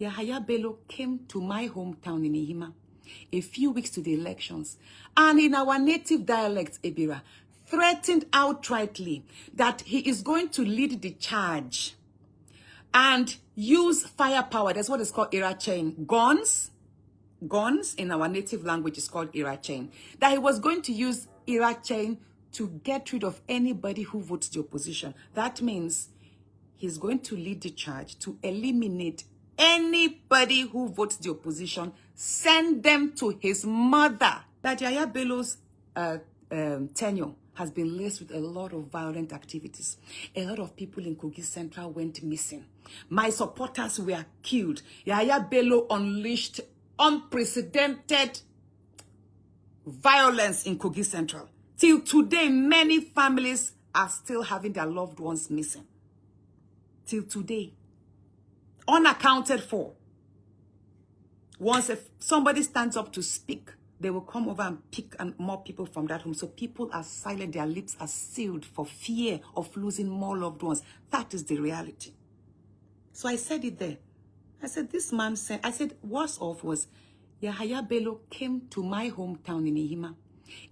Yayaha Bello came to my hometown in Yayaha a few weeks to the elections, and in our native dialect, Ebira, threatened outrightly that he is going to lead the charge and use firepower. That's what is called era chain. Guns in our native language is called era chain. That he was going to use era chain to get rid of anybody who votes the opposition. That means he's going to lead the charge to eliminate anybody who votes the opposition, send them to his mother. That Yayaha Bello's tenure has been laced with a lot of violent activities. A lot of people in Kogi Central went missing. My supporters were killed. Yayaha Bello unleashed unprecedented violence in Kogi Central. Till today, many families are still having their loved ones missing. Till today. Unaccounted for. Once if somebody stands up to speak, they will come over and pick more people from that home. So people are silent, their lips are sealed for fear of losing more loved ones. That is the reality. So I said it there. I said, this man said, I said, worse off was, Yayaha Bello came to my hometown in Yayaha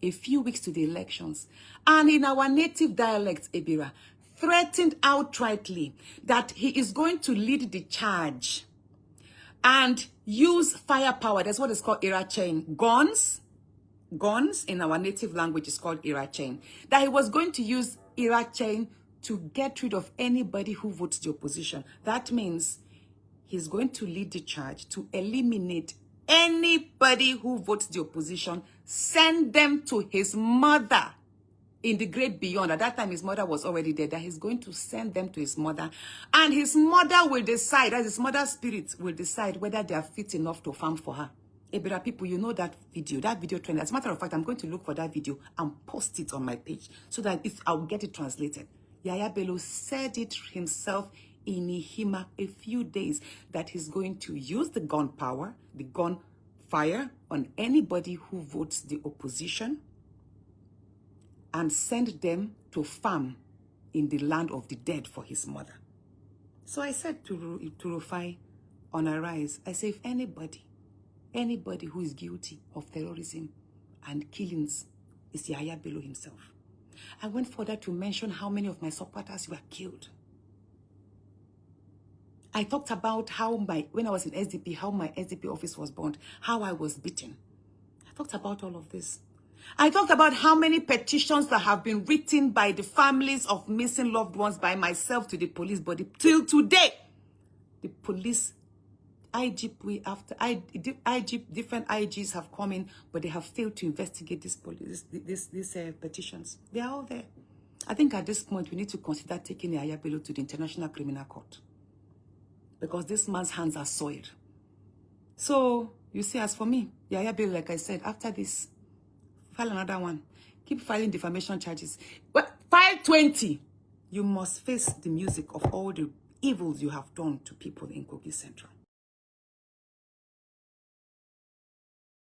a few weeks to the elections, and in our native dialect, Ebira, threatened outrightly that he is going to lead the charge and use firepower. That's what is called era chain. Guns in our native language is called era chain. That he was going to use era chain to get rid of anybody who votes the opposition. That means he's going to lead the charge to eliminate anybody who votes the opposition, send them to his mother in the great beyond. At that time, his mother was already dead. That he's going to send them to his mother, and his mother will decide, as his mother's spirit will decide whether they are fit enough to farm for her. Ebira people, you know that video trend. As a matter of fact, I'm going to look for that video and post it on my page so that I'll get it translated. Yayaha Bello said it himself in Yayaha a few days that he's going to use the gun power, the gun fire on anybody who votes the opposition and send them to farm in the land of the dead for his mother. So I said to Rufai on Arise, I say, if anybody who is guilty of terrorism and killings is Yayaha Bello himself. I went further to mention how many of my supporters were killed. I talked about how when I was in SDP, how my SDP office was burned, how I was beaten. I talked about all of this. I talked about how many petitions that have been written by the families of missing loved ones, by myself to the police body. Till today, the police, different IGs have come in, but they have failed to investigate these petitions. They are all there. I think at this point, we need to consider taking Yayaha Bello to the International Criminal Court, because this man's hands are soiled. So, you see, as for me, Yayaha Bello, like I said, after this, file another one. Keep filing defamation charges. But file 20. You must face the music of all the evils you have done to people in Kogi Central.